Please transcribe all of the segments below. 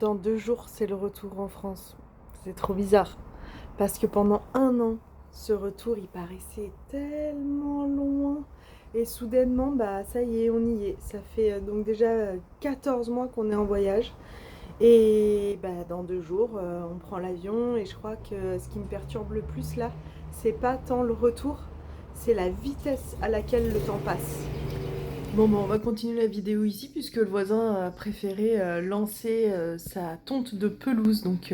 Dans 2 jours, c'est le retour en France. C'est trop bizarre. Parce que pendant un an, ce retour, il paraissait tellement loin. Et soudainement, bah ça y est, on y est. Ça fait donc déjà 14 mois qu'on est en voyage. Et bah, dans 2 jours, on prend l'avion. Et je crois que ce qui me perturbe le plus là, c'est pas tant le retour, c'est la vitesse à laquelle le temps passe. Bon, bah, on va continuer la vidéo ici puisque le voisin a préféré lancer sa tonte de pelouse. Donc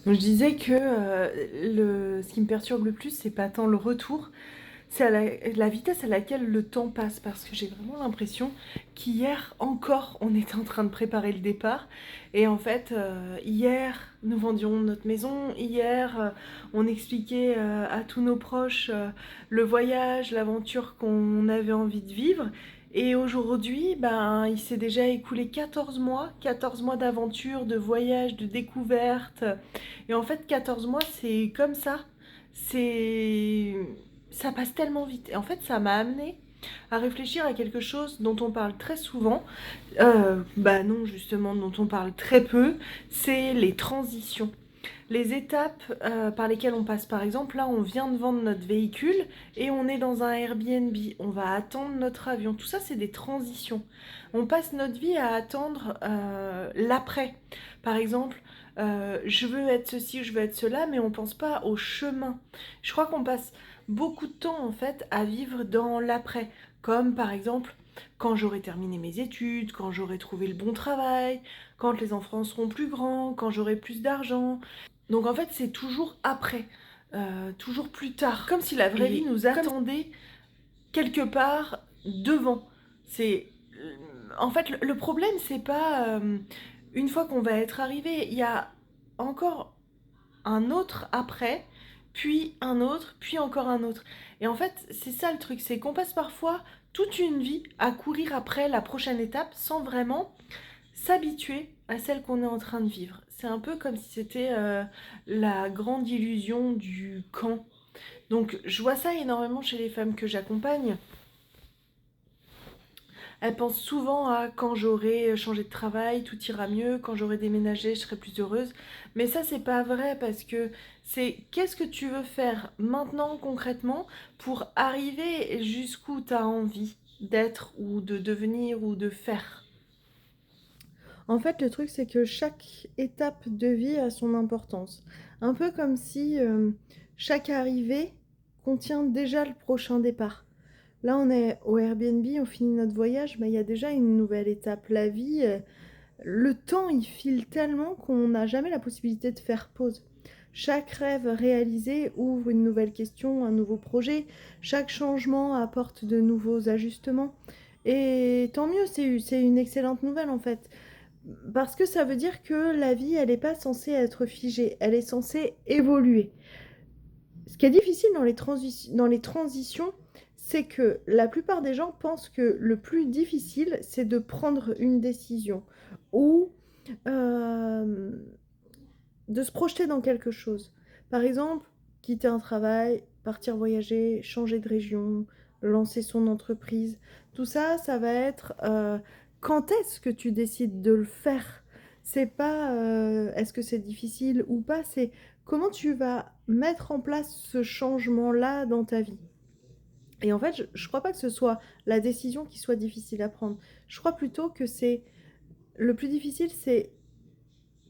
je disais que ce qui me perturbe le plus, c'est pas tant le retour, c'est la vitesse à laquelle le temps passe. Parce que j'ai vraiment l'impression qu'hier encore, on était en train de préparer le départ. Et en fait, hier, nous vendions notre maison. Hier, on expliquait à tous nos proches le voyage, l'aventure qu'on avait envie de vivre. Et aujourd'hui, ben, il s'est déjà écoulé 14 mois d'aventure, de voyage, de découverte. Et en fait, 14 mois, c'est comme ça. C'est... Ça passe tellement vite. Et en fait, ça m'a amené à réfléchir à quelque chose dont on parle très souvent. Bah non, justement, dont on parle très peu. C'est les transitions. Les étapes par lesquelles on passe, par exemple, là on vient de vendre notre véhicule et on est dans un Airbnb, on va attendre notre avion. Tout ça, c'est des transitions. On passe notre vie à attendre l'après. Par exemple, je veux être ceci, je veux être cela, mais on pense pas au chemin. Je crois qu'on passe beaucoup de temps en fait à vivre dans l'après. Comme par exemple quand j'aurai terminé mes études, quand j'aurai trouvé le bon travail, quand les enfants seront plus grands, quand j'aurai plus d'argent. Donc en fait, c'est toujours après, toujours plus tard, comme si la vraie vie nous attendait quelque part devant. C'est en fait le problème, c'est pas une fois qu'on va être arrivé, il y a encore un autre après, puis un autre, puis encore un autre. Et en fait, c'est ça le truc, c'est qu'on passe parfois toute une vie à courir après la prochaine étape sans vraiment s'habituer à celle qu'on est en train de vivre. C'est un peu comme si c'était la grande illusion du quand. Donc je vois ça énormément chez les femmes que j'accompagne. Elles pensent souvent à quand j'aurai changé de travail, tout ira mieux, quand j'aurai déménagé, je serai plus heureuse. Mais ça, c'est pas vrai parce que c'est qu'est-ce que tu veux faire maintenant concrètement pour arriver jusqu'où tu as envie d'être ou de devenir ou de faire. En fait, le truc, c'est que chaque étape de vie a son importance. Un peu comme si chaque arrivée contient déjà le prochain départ. Là, on est au Airbnb, on finit notre voyage, mais il y a déjà une nouvelle étape. La vie, le temps, il file tellement qu'on n'a jamais la possibilité de faire pause. Chaque rêve réalisé ouvre une nouvelle question, un nouveau projet. Chaque changement apporte de nouveaux ajustements. Et tant mieux, c'est une excellente nouvelle en fait. Parce que ça veut dire que la vie, elle n'est pas censée être figée, elle est censée évoluer. Ce qui est difficile dans les transitions, c'est que la plupart des gens pensent que le plus difficile, c'est de prendre une décision ou euh, de se projeter dans quelque chose. Par exemple, quitter un travail, partir voyager, changer de région, lancer son entreprise. Tout ça, ça va être quand est-ce que tu décides de le faire. C'est pas est-ce que c'est difficile ou pas, c'est comment tu vas mettre en place ce changement-là dans ta vie. Et en fait, je crois pas que ce soit la décision qui soit difficile à prendre. Je crois plutôt que c'est le plus difficile, c'est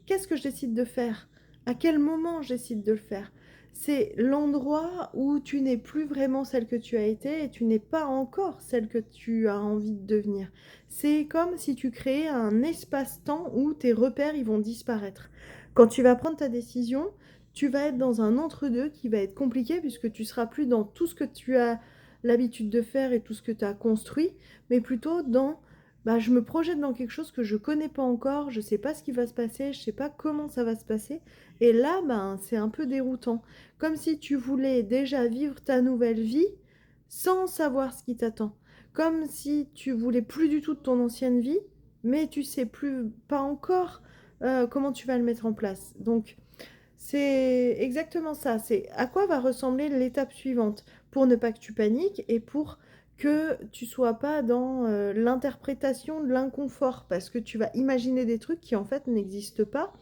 qu'est-ce que je décide de faire? À quel moment je décide de le faire? C'est l'endroit où tu n'es plus vraiment celle que tu as été et tu n'es pas encore celle que tu as envie de devenir. C'est comme si tu créais un espace-temps où tes repères ils vont disparaître. Quand tu vas prendre ta décision, tu vas être dans un entre-deux qui va être compliqué puisque tu seras plus dans tout ce que tu as l'habitude de faire et tout ce que tu as construit, mais plutôt dans bah, je me projette dans quelque chose que je connais pas encore, je sais pas ce qui va se passer, je sais pas comment ça va se passer. Et là, ben, c'est un peu déroutant. Comme si tu voulais déjà vivre ta nouvelle vie sans savoir ce qui t'attend. Comme si tu voulais plus du tout de ton ancienne vie, mais tu sais plus, pas encore comment tu vas le mettre en place. Donc, c'est exactement ça. C'est à quoi va ressembler l'étape suivante pour ne pas que tu paniques et pour que tu sois pas dans, l'interprétation de l'inconfort parce que tu vas imaginer des trucs qui en fait n'existent pas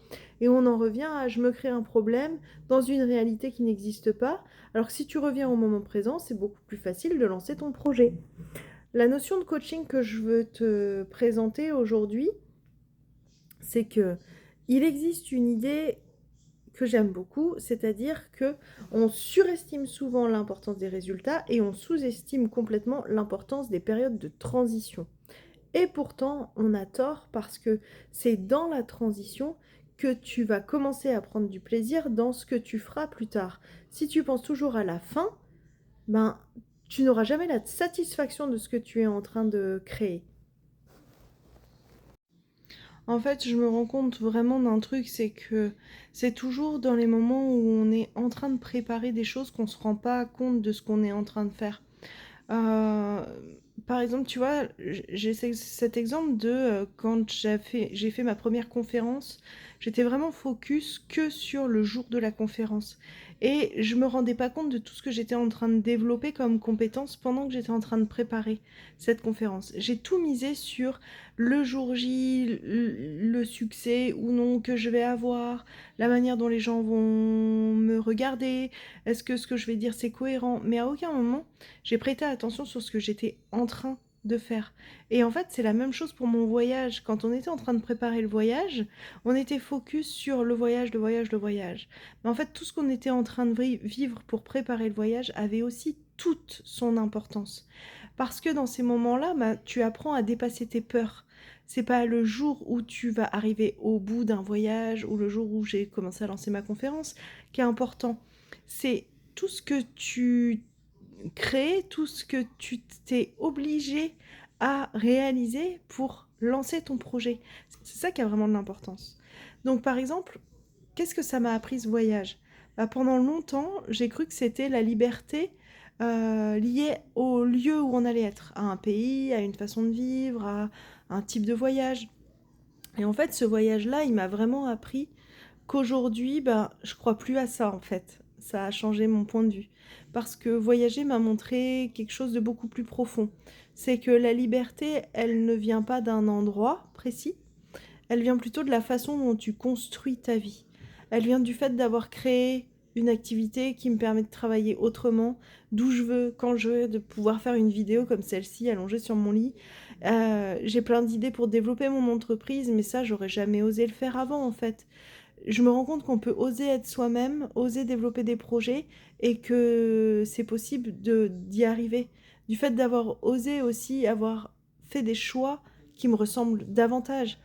et on en revient à: «Je me crée un problème dans une réalité qui n'existe pas». Alors que si tu reviens au moment présent, c'est beaucoup plus facile de lancer ton projet. La notion de coaching que je veux te présenter aujourd'hui, c'est que il existe une idée que j'aime beaucoup, c'est-à-dire que on surestime souvent l'importance des résultats et on sous-estime complètement l'importance des périodes de transition. Et pourtant, on a tort parce que c'est dans la transition que tu vas commencer à prendre du plaisir dans ce que tu feras plus tard. Si tu penses toujours à la fin, ben, tu n'auras jamais la satisfaction de ce que tu es en train de créer. En fait, je me rends compte vraiment d'un truc, c'est que c'est toujours dans les moments où on est en train de préparer des choses qu'on se rend pas compte de ce qu'on est en train de faire. Heu, Par exemple, tu vois, j'ai cet exemple de, quand j'ai fait ma première conférence, j'étais vraiment focus que sur le jour de la conférence et je me rendais pas compte de tout ce que j'étais en train de développer comme compétences pendant que j'étais en train de préparer cette conférence. J'ai tout misé sur le jour J, le succès ou non que je vais avoir, la manière dont les gens vont me regarder, est-ce que ce que je vais dire c'est cohérent? Mais à aucun moment j'ai prêté attention sur ce que j'étais en train de faire. Et en fait, c'est la même chose pour mon voyage. Quand on était en train de préparer le voyage, on était focus sur le voyage, le voyage, le voyage. Mais en fait, tout ce qu'on était en train de vivre pour préparer le voyage avait aussi toute son importance. Parce que dans ces moments-là, bah, tu apprends à dépasser tes peurs. C'est pas le jour où tu vas arriver au bout d'un voyage ou le jour où j'ai commencé à lancer ma conférence qui est important. C'est tout ce que tu créer tout ce que tu t'es obligé à réaliser pour lancer ton projet. C'est ça qui a vraiment de l'importance. Donc par exemple, qu'est-ce que ça m'a appris ce voyage? Bah, pendant longtemps, j'ai cru que c'était la liberté liée au lieu où on allait être, à un pays, à une façon de vivre, à un type de voyage. Et en fait, ce voyage-là, il m'a vraiment appris qu'aujourd'hui, ben, je crois plus à ça en fait. Ça a changé mon point de vue. Parce que voyager m'a montré quelque chose de beaucoup plus profond. C'est que la liberté, elle ne vient pas d'un endroit précis, elle vient plutôt de la façon dont tu construis ta vie. Elle vient du fait d'avoir créé une activité qui me permet de travailler autrement, d'où je veux, quand je veux, de pouvoir faire une vidéo comme celle-ci allongée sur mon lit. J'ai plein d'idées pour développer mon entreprise, mais ça, j'aurais jamais osé le faire avant en fait. Je me rends compte qu'on peut oser être soi-même, oser développer des projets et que c'est possible d'y arriver. Du fait d'avoir osé aussi avoir fait des choix qui me ressemblent davantage.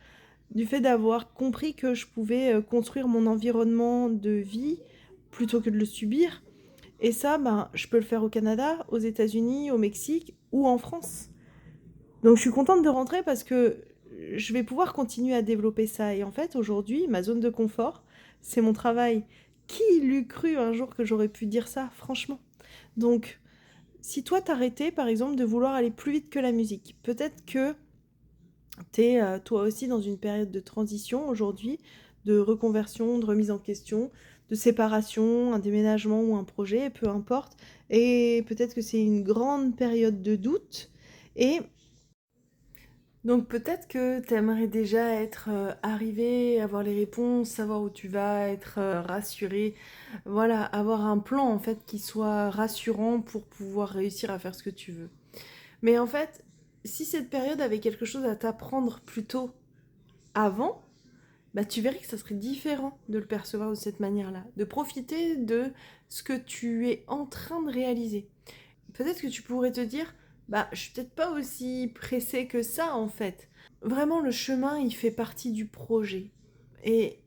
Du fait d'avoir compris que je pouvais construire mon environnement de vie plutôt que de le subir. Et ça, ben, je peux le faire au Canada, aux États-Unis, au Mexique ou en France. Donc je suis contente de rentrer parce que je vais pouvoir continuer à développer ça. Et en fait, aujourd'hui, ma zone de confort, c'est mon travail. Qui l'eût cru un jour que j'aurais pu dire ça, franchement? Donc, si toi t'arrêtais, par exemple, de vouloir aller plus vite que la musique, peut-être que t'es toi aussi dans une période de transition aujourd'hui, de reconversion, de remise en question, de séparation, un déménagement ou un projet, peu importe. Et peut-être que c'est une grande période de doute. Et donc peut-être que tu aimerais déjà être arrivé, avoir les réponses, savoir où tu vas, être rassuré. Voilà, avoir un plan en fait qui soit rassurant pour pouvoir réussir à faire ce que tu veux. Mais en fait, si cette période avait quelque chose à t'apprendre plutôt avant, bah tu verrais que ça serait différent de le percevoir de cette manière-là, de profiter de ce que tu es en train de réaliser. Peut-être que tu pourrais te dire, bah je suis peut-être pas aussi pressée que ça en fait. Vraiment, le chemin, il fait partie du projet. Et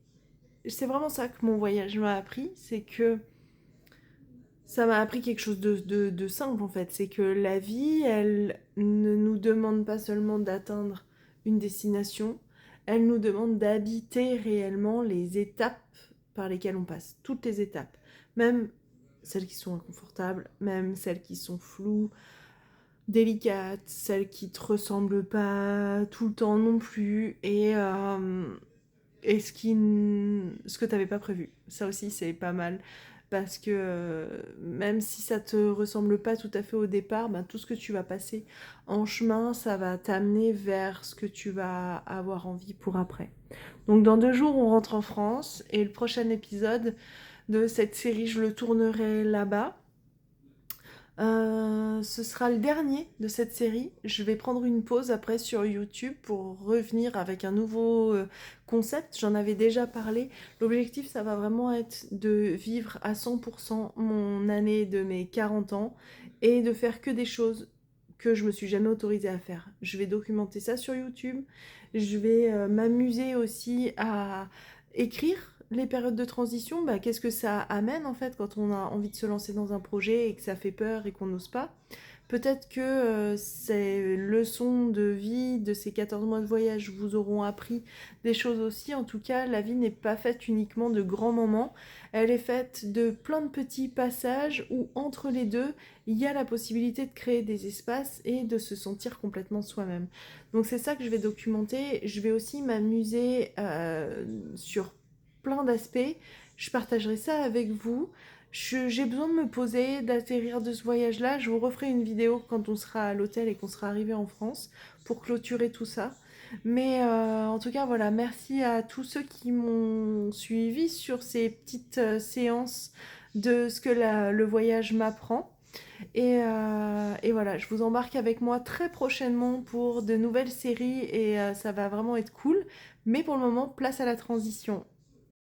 c'est vraiment ça que mon voyage m'a appris, c'est que ça m'a appris quelque chose de simple en fait. C'est que la vie, elle ne nous demande pas seulement d'atteindre une destination, elle nous demande d'habiter réellement les étapes par lesquelles on passe. Toutes les étapes. Même celles qui sont inconfortables, même celles qui sont floues, délicates, celles qui te ressemblent pas tout le temps non plus, et ce que t'avais pas prévu. Ça aussi, c'est pas mal. parce que même si ça te ressemble pas tout à fait au départ, ben, tout ce que tu vas passer en chemin, ça va t'amener vers ce que tu vas avoir envie pour après. Donc dans 2 jours, on rentre en France et le prochain épisode de cette série, je le tournerai là-bas. Ce sera le dernier de cette série. Je vais prendre une pause après sur YouTube pour revenir avec un nouveau concept. J'en avais déjà parlé. L'objectif, ça va vraiment être de vivre à 100% mon année de mes 40 ans et de faire que des choses que je me suis jamais autorisée à faire. Je vais documenter ça sur YouTube. Je vais m'amuser aussi à écrire les périodes de transition, bah, qu'est-ce que ça amène en fait quand on a envie de se lancer dans un projet et que ça fait peur et qu'on n'ose pas. Peut-être que ces leçons de vie de ces 14 mois de voyage vous auront appris des choses aussi. En tout cas, la vie n'est pas faite uniquement de grands moments, elle est faite de plein de petits passages où entre les deux, il y a la possibilité de créer des espaces et de se sentir complètement soi-même. Donc c'est ça que je vais documenter. Je vais aussi m'amuser sur plein d'aspects. Je partagerai ça avec vous. J'ai besoin de me poser, d'atterrir de ce voyage-là. Je vous referai une vidéo quand on sera à l'hôtel et qu'on sera arrivé en France pour clôturer tout ça. Mais en tout cas, voilà, merci à tous ceux qui m'ont suivi sur ces petites séances de ce que le voyage m'apprend. Et voilà, je vous embarque avec moi très prochainement pour de nouvelles séries et ça va vraiment être cool. Mais pour le moment, place à la transition.